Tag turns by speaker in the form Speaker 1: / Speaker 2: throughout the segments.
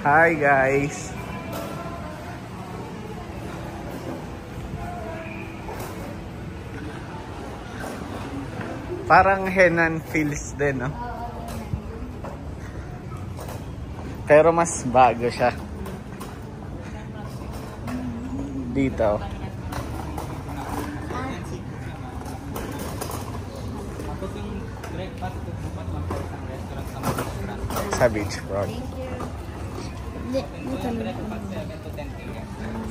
Speaker 1: Hi guys. Parang Henan Feels din, no? Pero mas bago siya. Dito. Sa beachfront.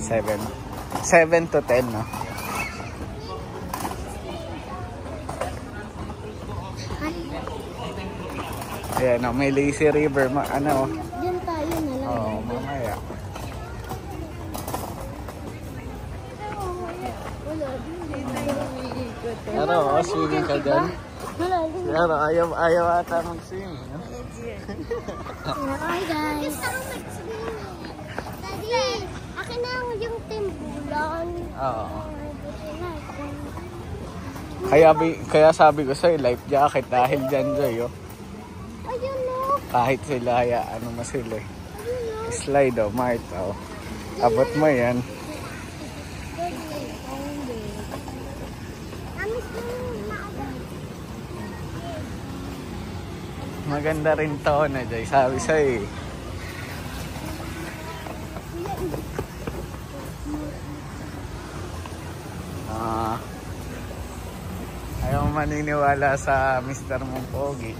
Speaker 1: 7 to 10, no? Ayan, no? May lazy river. Ano?
Speaker 2: Diyan tayo na lang.
Speaker 1: Oo, mamaya. Pero, swimming ka dyan? Pero, ayaw ata mag-swimming, no?
Speaker 2: Hi guys! Daddy, akin na yung timbulan.
Speaker 1: Oo. Kaya sabi ko sa'yo, life jacket dahil dyan, Joy, oh.
Speaker 2: Ayun no.
Speaker 1: Kahit sila, ano mo sila, eh. Slide, oh, Marta, oh. Abot mo yan. Maganda rin to, na Joy. Sabi sa'yo, eh. Ayaw maniniwala sa Mr. mong pogi.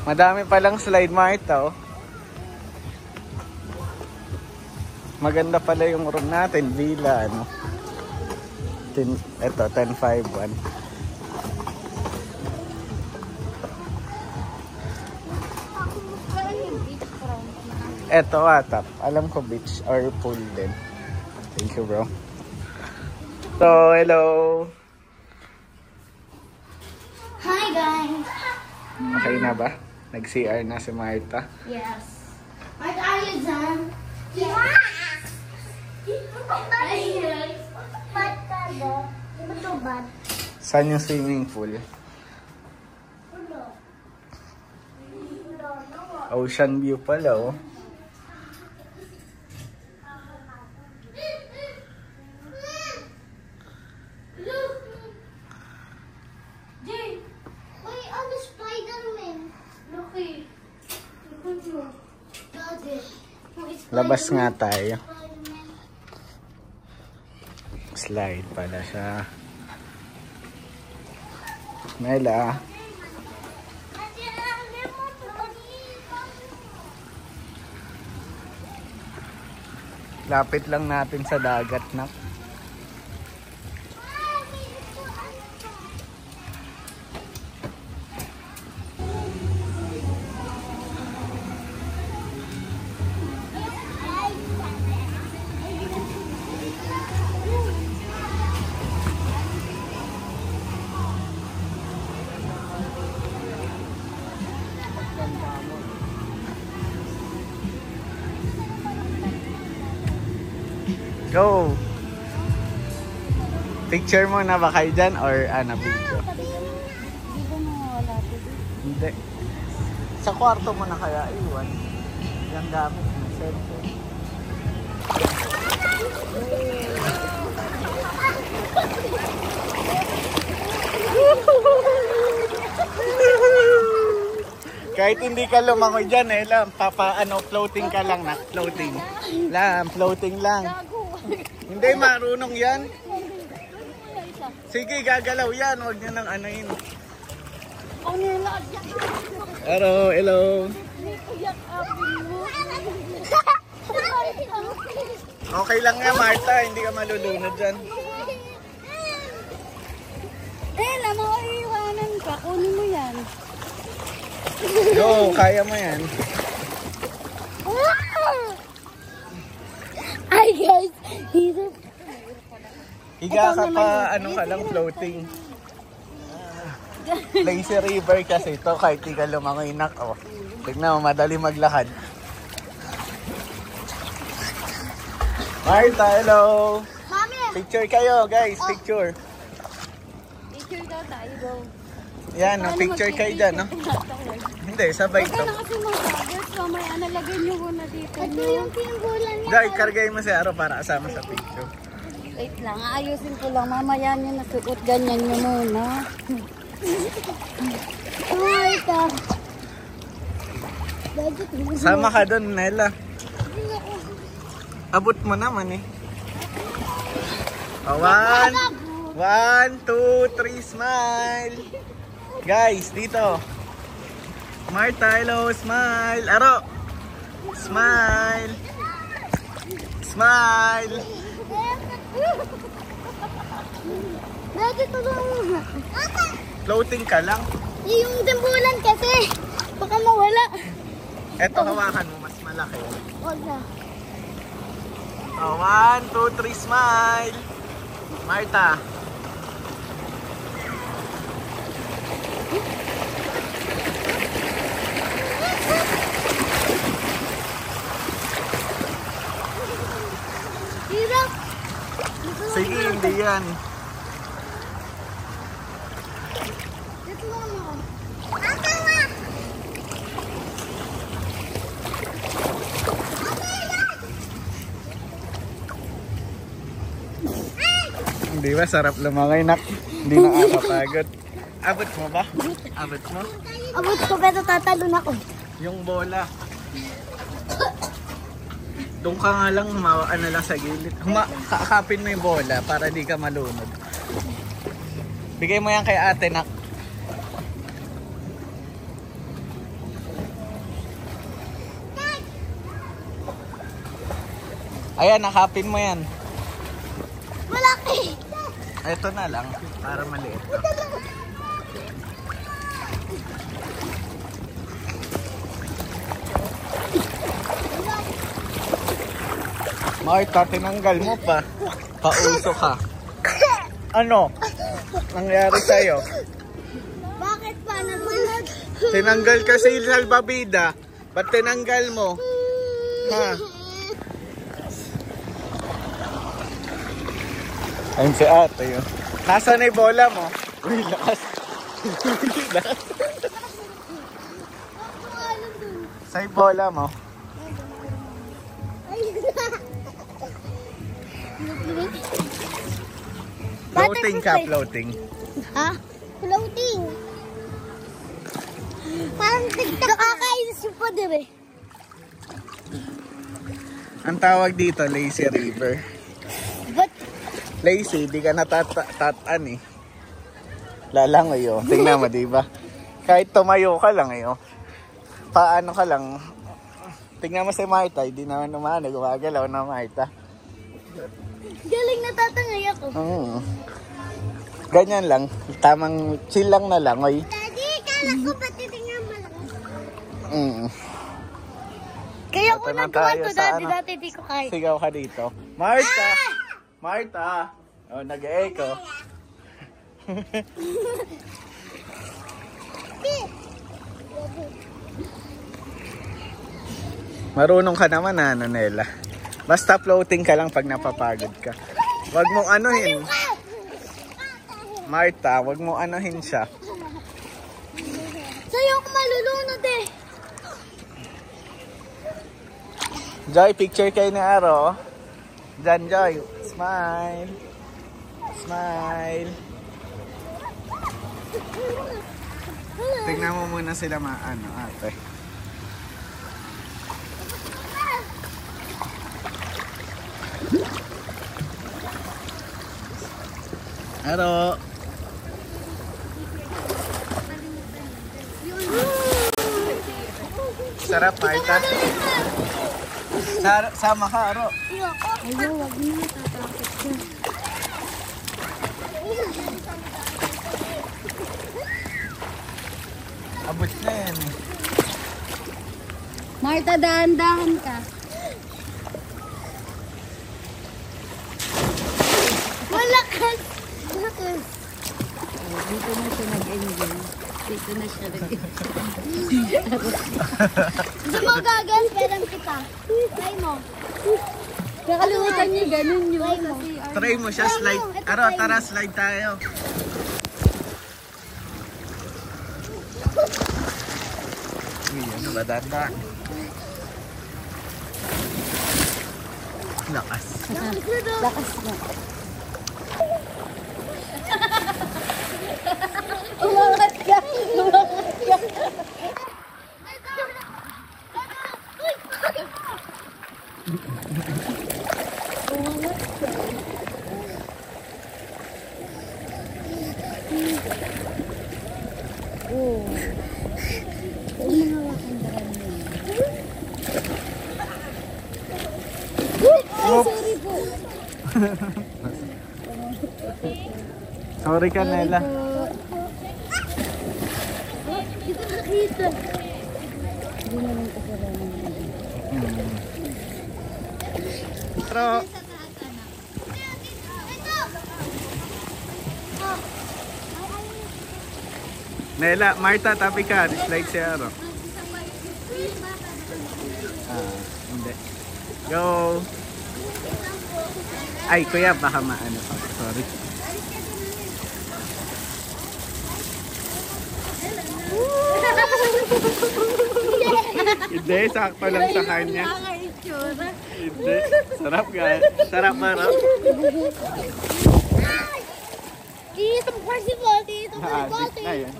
Speaker 1: Madami palang slide, Marta, oh. Maganda pala yung room natin, villa, ano. Ito, 1051. Ito atap. Alam ko beach or pool din. Thank you, bro. So, hello.
Speaker 2: Hi guys!
Speaker 1: Okay na ba? Nag-CR na si Marta?
Speaker 2: Yes. What are you done? Yes! Ba't ka ba? Ba't ka ba?
Speaker 1: Saan yung swimming pool? Ocean view pala, oh. Labas nga tayo. Slide pala siya. Mela. Lapit lang natin sa dagat, na. Go! Picture mo na ba kayo dyan or ano, video?
Speaker 2: Dito mo wala po.
Speaker 1: Hindi. Sa kwarto mo na kaya iwan. Yung gamit mo, cellphone. Kahit hindi ka lumangoy dyan eh, floating ka lang na, floating. Floating lang. Hindi, marunong yan. Sige, gagalaw yan. Huwag nyo nang ano yun. Hello, hello. Okay lang nga, Marta. Hindi ka malulunod dyan.
Speaker 2: Ella, maiiwanan ka. Kunin mo yan.
Speaker 1: Go, kaya mo yan.
Speaker 2: Ay guys,
Speaker 1: Higa ka pa, ano ka lang, floating. Lazy river kasi ito, kahit di ka lumangoy, oh. Tignan mo, madali maglakad. Marta, hello!
Speaker 2: Mami!
Speaker 1: Picture kayo, guys, picture.
Speaker 2: Picture daw tayo, go.
Speaker 1: Yan, no, picture kayo dyan, no? Hindi, sabay
Speaker 3: Huwag
Speaker 1: to.
Speaker 3: ka na kasi mag-agad. Mamaya nalagay niyo muna dito.
Speaker 2: Ito yung pinagbulan niya.
Speaker 1: Jai, kargay mo si Aro para kasama sa picture.
Speaker 3: Wait lang, aayusin ko lang. Mamaya niyo nasuot. Ganyan niyo muna.
Speaker 2: Ay, ito. Budget mo.
Speaker 1: Sama ka doon, Nela. Abot mo naman eh. Oh, 1, 2, 3, smile. Guys, dito. Marta, hello, smile. Aro. Smile. Smile.
Speaker 2: Budget mo lang.
Speaker 1: Floating ka lang.
Speaker 2: Yung timbulan kasi. Baka mawala.
Speaker 1: Eto, hawakan mo, mas malaki.
Speaker 2: Huwag na.
Speaker 1: Oh, 1, 2, 3, smile. Marta.
Speaker 2: Hirap.
Speaker 1: Sige, hindi yan.
Speaker 2: Dito lang ako. Asa nga?
Speaker 1: Hindi ba? Sarap lumangay, nak. Hindi nakakapagod. Abot mo ba? Abot mo?
Speaker 2: Abot ko pero tatalon ako.
Speaker 1: Yung bola. Doon ka nga lang, ano lang sa gilid. Kakapin mo yung bola para di ka malunod. Bigay mo yan kay ate, nak. Ayan, nakapin mo yan.
Speaker 2: Malaki.
Speaker 1: Ito na lang, para maliit. Marta, tinanggal mo pa. Pauso ka. Ano? Nangyari sa'yo?
Speaker 2: Bakit pa nasunod?
Speaker 1: Tinanggal kasi yung salbabida. Ba't tinanggal mo? Ha? Ayun si ate yun. Nasaan na yung bola mo? Uy, lakas. Lakas. Sa yung bola mo? Floating ka, floating.
Speaker 2: Ha? Floating. Parang tigtak. Nakakainis yung pader eh.
Speaker 1: Ang tawag dito, lazy river.
Speaker 2: But,
Speaker 1: Lazy, di ka natatan eh. Lalangoy oh. Tingnan mo, diba? Kahit tumayo ka lang eh oh. Paano ka lang. Tingnan mo si Marta, hindi naman naman gumagalaw na Marta.
Speaker 2: galing natatangay ako.
Speaker 1: Ganyan lang, tamang chill lang na langoy.
Speaker 2: Daddy, kala ko ba titingnan mo lang?
Speaker 3: Kaya
Speaker 1: Ito
Speaker 3: ko
Speaker 1: na
Speaker 3: nagawa
Speaker 1: tayo
Speaker 3: to
Speaker 1: sa
Speaker 3: dati.
Speaker 1: ano.
Speaker 3: Dati di ko kaya.
Speaker 1: Sigaw ka dito. Marta! Marta! Oh, nag-echo. Marunong ka naman na, Nela. Basta floating ka lang pag napapagod ka. Wag mo anuhin. Marta, wag mo anuhin siya.
Speaker 2: Sa'yo ako malulunod eh.
Speaker 1: Joy, picture kayo ni Aro. Diyan, Joy. Smile. Smile. Tingnan mo muna sila maano, ate. Aro. Sarap, Marta. Sama ka, Aro.
Speaker 3: Ayaw, wag mo na tatakot ko.
Speaker 1: Abot na yan.
Speaker 3: Marta, dahan-dahan ka.
Speaker 2: Malakas.
Speaker 3: Dito na siya nag-enjoy. Dito na siya nag-enjoy.
Speaker 2: Hindi mo gagan, perang kita. Try mo.
Speaker 3: Nakalimutan niyo, ganun yun.
Speaker 2: Try mo.
Speaker 1: Try mo siya, slide. Aro, tara, slide tayo. Badata. Lakas.
Speaker 3: Lakas na. Umangat ka! Umangat ka!
Speaker 1: Sorry po. Sorry ka, Nela.
Speaker 2: Ito nakita.
Speaker 3: Hindi naman kasalanan.
Speaker 1: Pero, Nela, Marta, tapi ka. Dislike si Aro. Hindi. Go! Ay, kuya, baka maano pa. Sorry. Hindi, sakto lang sa kanya. Hindi. Sarap ka. Sarap, Maro.
Speaker 2: Dito possible, dito
Speaker 1: Adik na yan.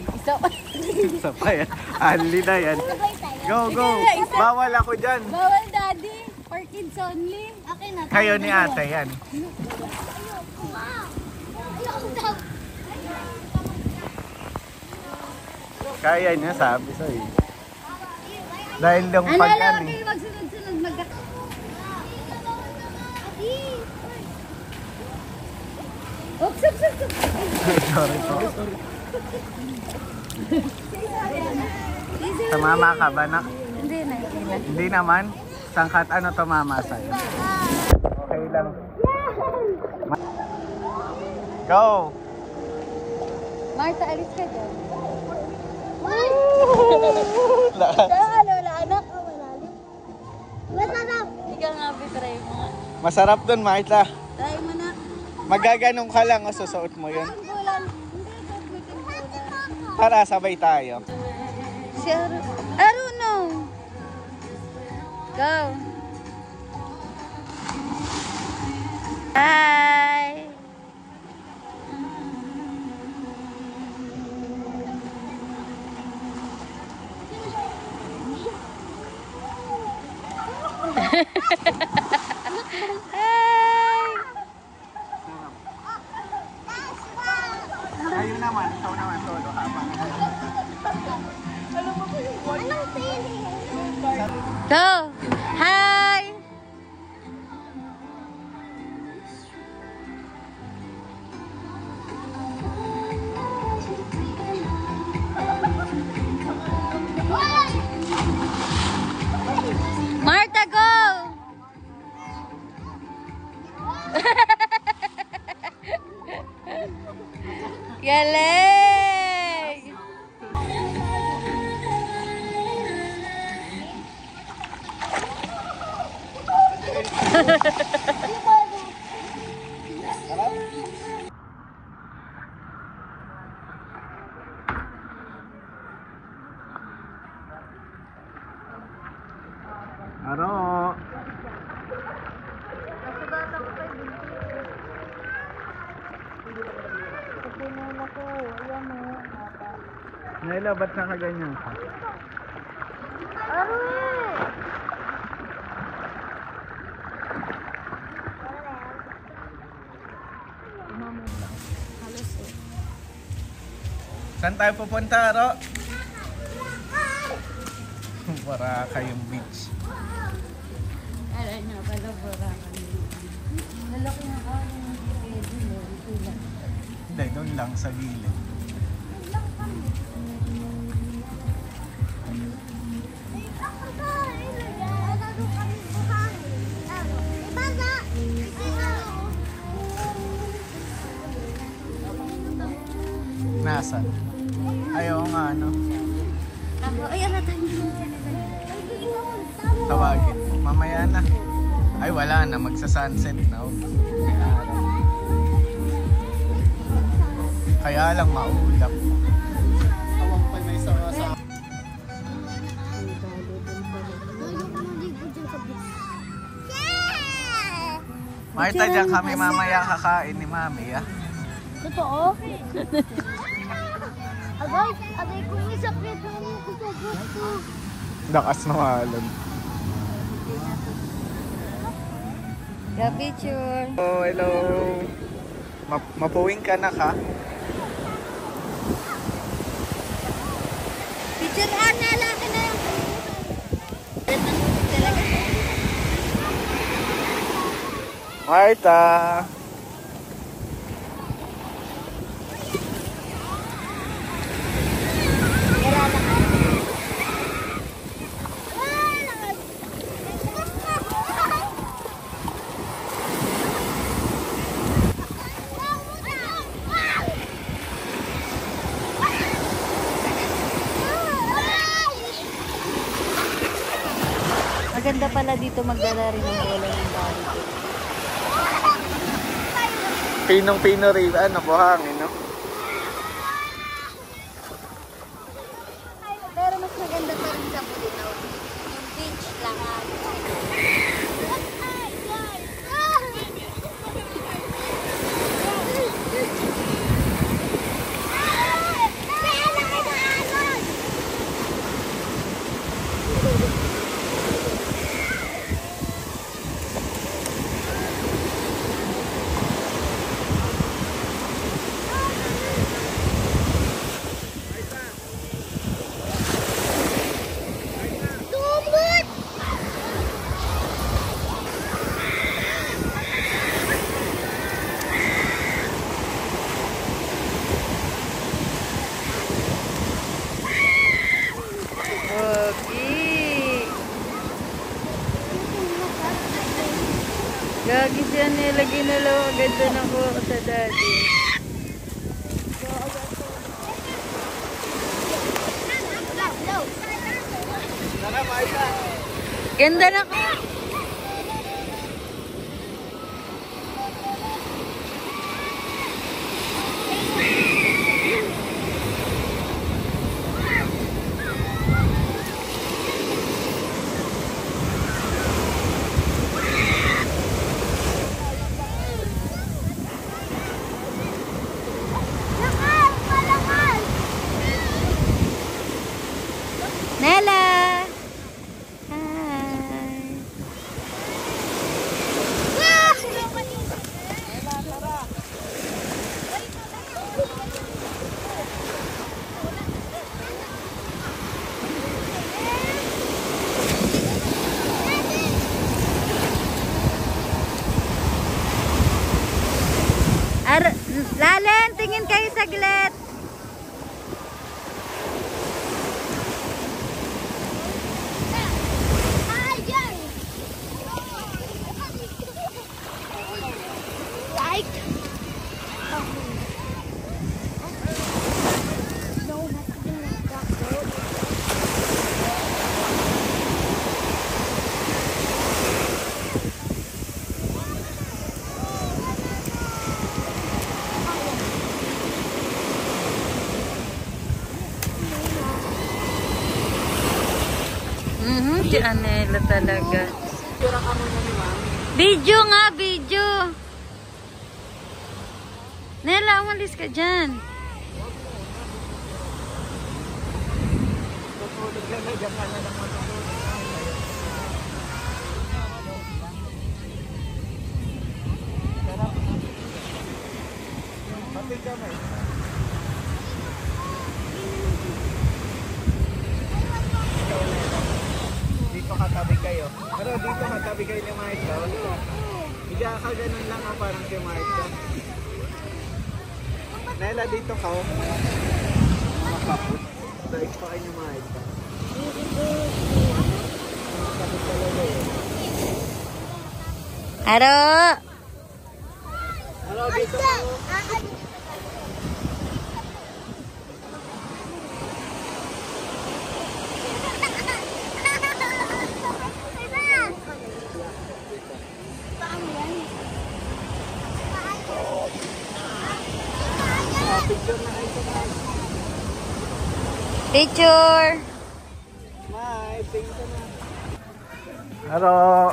Speaker 3: Isa pa.
Speaker 1: Isa pa yan. Anli na yan. Go, go. Bawal ako dyan.
Speaker 3: Bawal, daddy. For kids only.
Speaker 2: Okay na.
Speaker 1: Kayo ni ate yan. Kaya niya, sabi sa'yo. Dahil yung
Speaker 3: Ano
Speaker 1: pag
Speaker 3: lang
Speaker 1: ano eh.
Speaker 3: kayo magsunod-sunod Oops, oops, oops, oops.
Speaker 1: Sorry po. Tumama ka ba, nak?
Speaker 3: Hindi na, hindi na.
Speaker 1: Hindi naman. Sangkat ano tumama sa'yo? Okay lang. Go!
Speaker 3: Marta, alis ka dyan.
Speaker 1: Lakas.
Speaker 3: Wala, anak. Malalim.
Speaker 2: Masarap.
Speaker 3: Hindi ka nga, try mo nga.
Speaker 1: Masarap dun, Marta.
Speaker 3: Try mo na.
Speaker 1: Magaganong ka lang o susuot mo yun.
Speaker 3: Timbulan. Hindi, don't make timbulan.
Speaker 1: Para sabay tayo.
Speaker 3: Si Aruno. Go. Hi.
Speaker 1: Kayo naman, ikaw naman solo habang
Speaker 2: Anong feeling?
Speaker 3: Go. Hi. Marta, go. Galing.
Speaker 1: Aro. Naila, ba't nakaganyan ka? Saan tayo pupunta, Aro? Para kayong beach.
Speaker 3: Alam niya, pala burakan. Malaki na ako ng pwede mo. Ito lang.
Speaker 1: Hindi, doon lang sa gilid. Nasaan? Ayaw nga, ano?
Speaker 3: Ako, ay, ano tayo?
Speaker 1: Tawagin. Mamaya na. Ay, wala na. Magsa-sunset na. May araw. Kaya lang maulap. Awang pa may sa Marta, dyan kami mamaya kakain ni Mami, ah.
Speaker 2: Totoo? Agay ko yung sakit ng gusto.
Speaker 1: Lakas ng alon.
Speaker 3: Picture.
Speaker 1: Oh, hello. Mapuwing ka na ka?
Speaker 3: Picture na laki na yung
Speaker 1: Marta.
Speaker 3: Maganda pala dito magdala rin ng bola ng bali.
Speaker 1: Pinong-pino rin, ano, buhangin, no?
Speaker 3: Pero mas maganda pa rin sa Bulinaw. Yung beach lang. Gagi siya nilagay na lang ang ganda ng kuha ko sa dati. Ganda na ko. Nela! Hi! Lalen, tingin kayo saglit! Si Anela talaga. Video nga, video. Nela, umalis ka dyan.
Speaker 1: Dito katabi kayo. Pero dito katabi kayo ni Marta. Higa ka ganun lang, parang si Marta. Nela, dito ka. Makapot. Dahil pa kayo ni Marta.
Speaker 3: Aro!
Speaker 1: Hello, dito ka.
Speaker 3: Picture!
Speaker 1: Bye, picture na. Hello.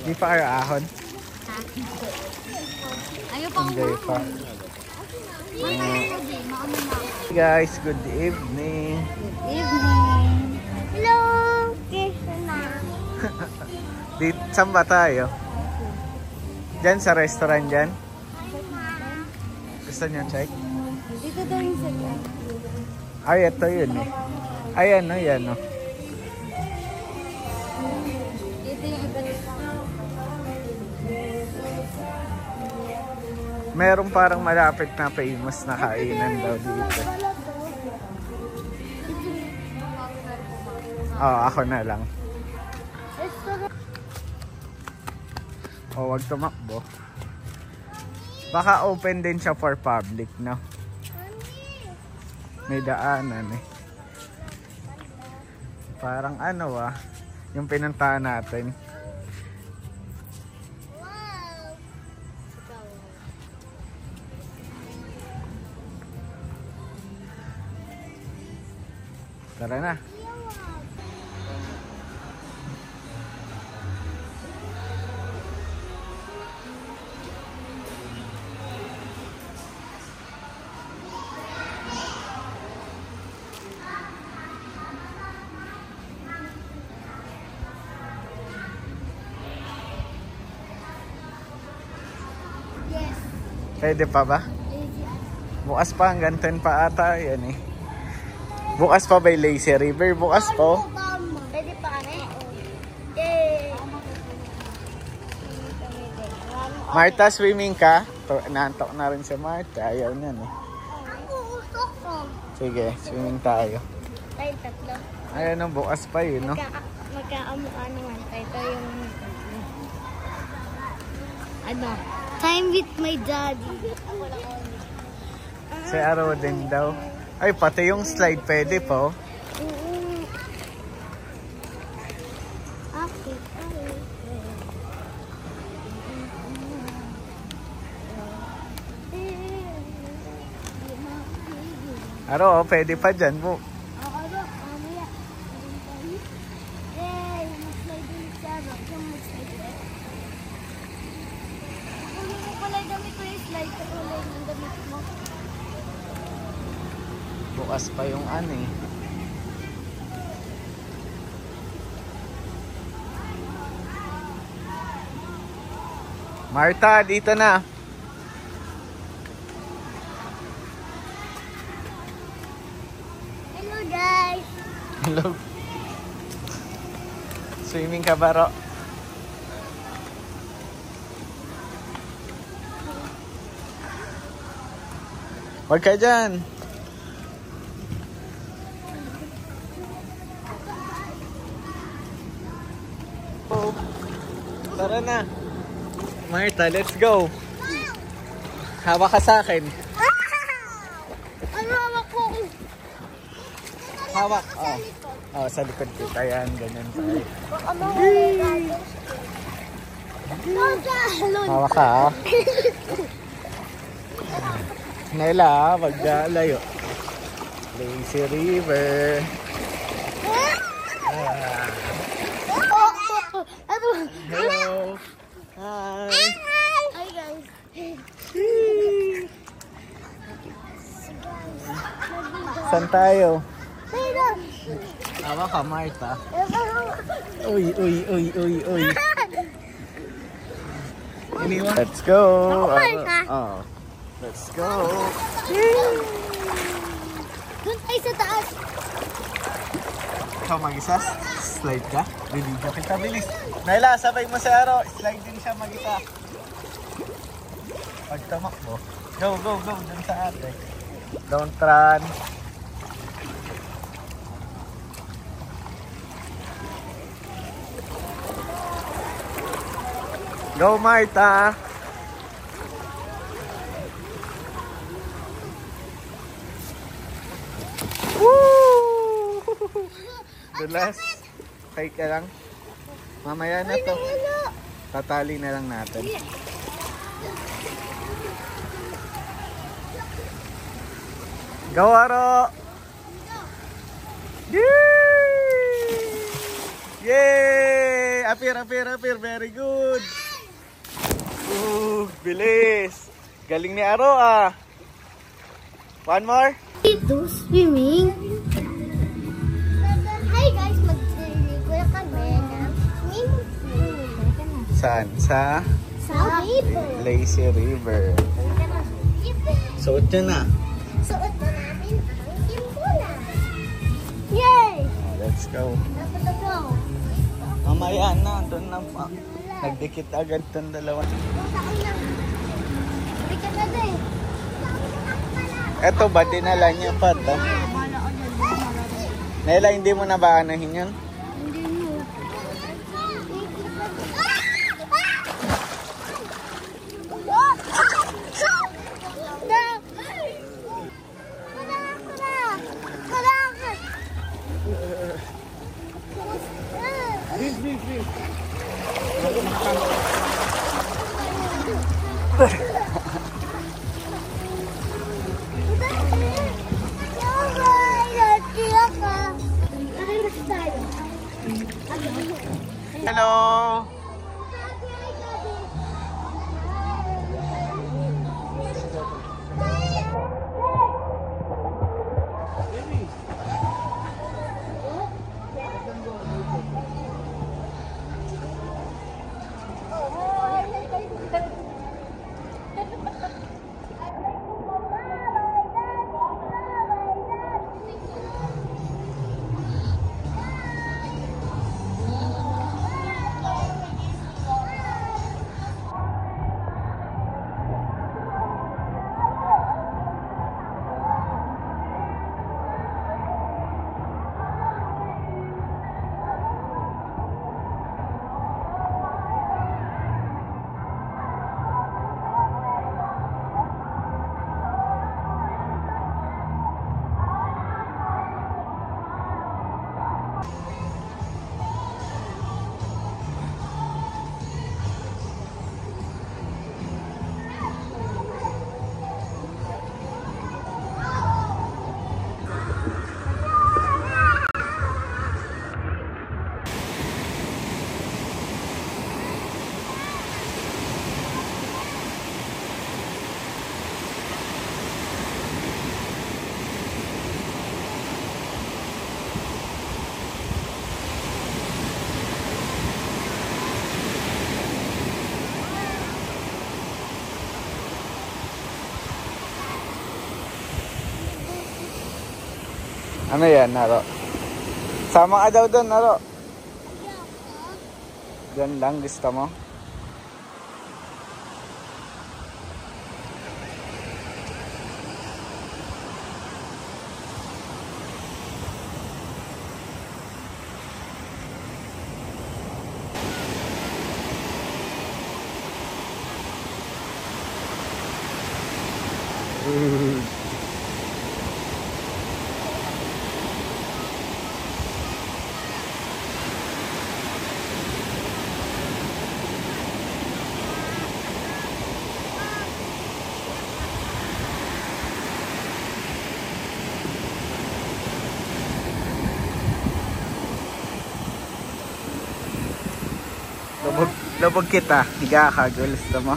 Speaker 1: Di pa kayo ahon?
Speaker 3: Ayaw pa
Speaker 1: Hindi pa. Hey guys, good evening.
Speaker 3: Good evening.
Speaker 2: Hello, Krishna.
Speaker 1: Saan ba tayo? Diyan sa restaurant dyan? Gusto niyo check?
Speaker 3: Dito daw yung sila.
Speaker 1: Ay, ito yun eh. Ayan o, yan o.
Speaker 3: Dito yung iba nila.
Speaker 1: Merong parang malapit na famous na kainan daw dito. Oo, ako na lang. O, wag tumakbo. Baka open din siya for public, no? May daanan eh. Parang ano yung pinuntahan natin. Tara na.
Speaker 2: Yes.
Speaker 1: Pwede pa ba? Bukas pa, hanggang 10 pa ata. Yan eh. Bukas pa ba yung Lazy River? Bukas po.
Speaker 2: Pwede pa kami? Yay!
Speaker 1: Marta, swimming ka? Naantok na rin si Marta. Ayaw niyan eh.
Speaker 2: Ako gusto ko.
Speaker 1: Sige, swimming tayo.
Speaker 2: Tayo tatlo.
Speaker 1: Ayan o, bukas pa yun, no?
Speaker 2: Magkaamukha naman tayo. Ito yung ano? Time with my daddy.
Speaker 1: Si Aro din daw. Ay, pati yung slide pwede po.
Speaker 2: Okay.
Speaker 1: Aro, pwede pa dyan mo. Bukas pa yung ano eh. Marta, dito na.
Speaker 2: Hello guys.
Speaker 1: Hello. Swimming ka ba, Ro? Huwag ka dyan. Oh. Tara na. Marta, let's go. Hawak ka sa akin.
Speaker 2: Ano hawak ko?
Speaker 1: Hawak. Oh. Oh, sa likod kita yan. Ganyan tayo.
Speaker 2: Baka mawala natin.
Speaker 1: Hawak ka, oh. Naila, magdalayo. Lazy River. Hello. Hi.
Speaker 2: Hi guys.
Speaker 1: Saan tayo?
Speaker 2: Pero,
Speaker 1: Hawak ka, Marta. Uy, uy, uy, uy, uy. Let's go. Oh. Let's go.
Speaker 2: doon tayo sa taas.
Speaker 1: Ikaw mag-isa? Slide ka? Bibigyan kita, bilis. Naila, sabay mo sa Aro. Slide din siya mag-isa. Pag tamakbo. Go, go, go. Dun sa ate. Don't run. Go, Marta. Woo! Dulas. Okay ka lang. Mamaya na to. Tatali na lang natin. Go, Aro! Yay! Yay! apir. Very good. Bilis. Galing ni Aro ah. One more.
Speaker 2: Ito, swimming. Hi guys, magsiligo na kami ng swimming.
Speaker 1: Saan? Sa
Speaker 2: river.
Speaker 1: Lazy River. Suot nyo na.
Speaker 2: Suot na namin ang timpula. Yay!
Speaker 1: Let's go.
Speaker 2: Dapat na go.
Speaker 1: Mamaya na. Doon na pa. Nagdikit agad itong dalawa.
Speaker 2: Saan lang? Balik ka na din.
Speaker 1: Eto ba? Dinala niya pa to. Nela, hindi mo na ba anahin yun?
Speaker 3: Hindi mo.
Speaker 1: Hello! Ano yan, Naro? Sama ka daw doon, Naro. Diyan lang, gusto mo? Lubog kita, higa ka, gusto mo?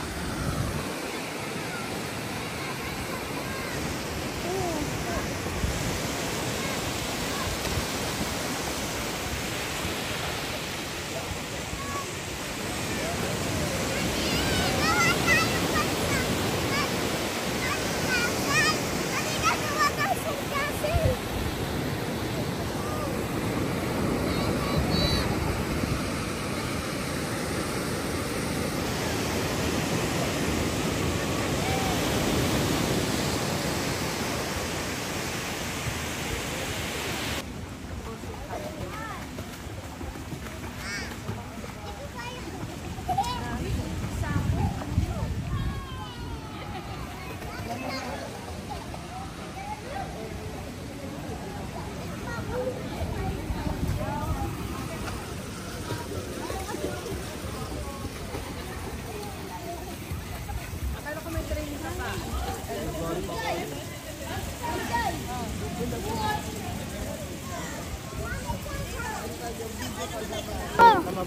Speaker 2: Oh.
Speaker 3: Ano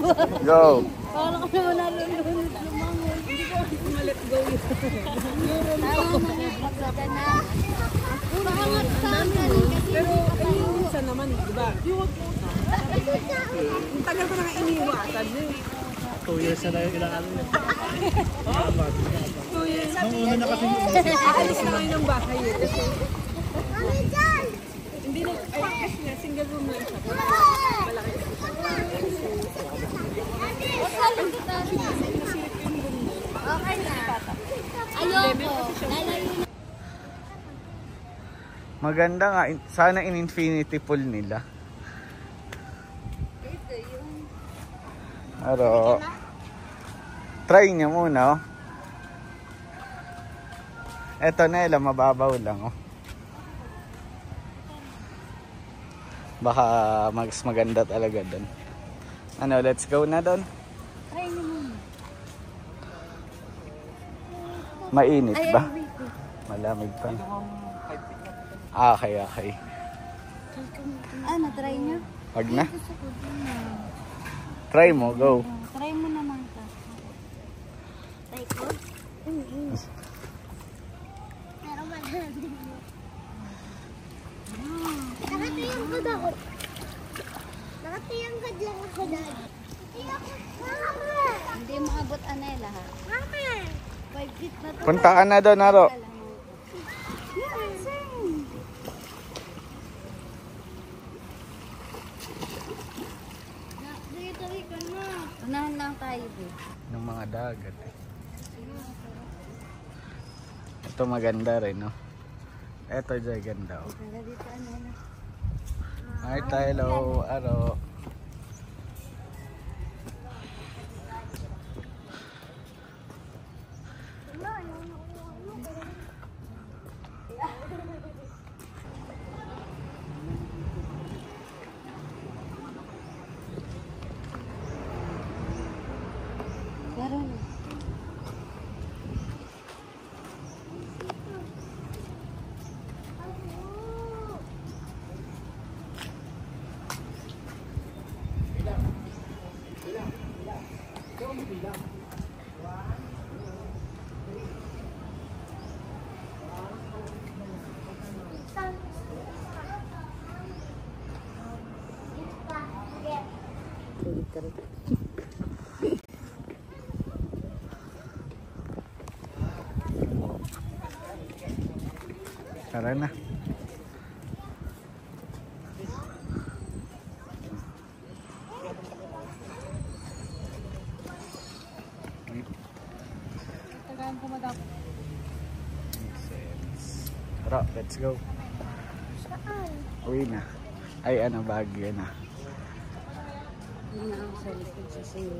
Speaker 3: ba?
Speaker 1: Go!
Speaker 3: Parang kami wala lulunod lumangon. Hindi ko let go yun. Tama na nga. Maganda na. Pangat sa akin.
Speaker 4: Pero ayun minsan naman, di ba? Ang tagal ko nang iniwasan eh.
Speaker 5: 2 years na yung ilang ano yun.
Speaker 4: 2 years.
Speaker 5: Nung una na kasi
Speaker 4: Aalis na kayo ng bahay eh. Kasi
Speaker 2: Kami dyan!
Speaker 4: hindi na, ay kasi nga, single room lang siya. Malaki kasi siya.
Speaker 3: Okay na. Ayoko. Lalayo na.
Speaker 1: Maganda nga. Sana in infinity pool nila. Pero, try niya muna, oh. Eto na, mababaw lang, oh. Baka mas maganda talaga doon. Ano, let's go na doon.
Speaker 3: Try niyo muna.
Speaker 1: Mainit ba?
Speaker 3: Ay, wait.
Speaker 1: Malamig pa. Ah, okay, okay.
Speaker 3: Ano, try niyo?
Speaker 1: Wag na.
Speaker 3: Gusto ko din na.
Speaker 1: Try mo, go.
Speaker 3: Try mo naman ka.
Speaker 2: Try ko? Pero madami. Nakatiyang ka daw. Nakatiyang ka lang ako dad. Mama!
Speaker 3: Hindi maabot Anela ha.
Speaker 2: Mama!
Speaker 3: 5 feet na to.
Speaker 1: Punta ka na doon, Aro.
Speaker 2: Dali ka na.
Speaker 3: Unahan lang tayo eh.
Speaker 1: Ng mga dagat, eh. Ito maganda rin, no? Ito dyan ganda, oh.
Speaker 3: Tara dito Anela.
Speaker 1: Hi, hello, Aro.
Speaker 3: Laro na.
Speaker 1: Tara na.
Speaker 3: Tagaan ko madam.
Speaker 1: Tara, let's go. Uwi na. Ay, ano, Baguio na.
Speaker 3: Hindi na ako sa likod sa sayo.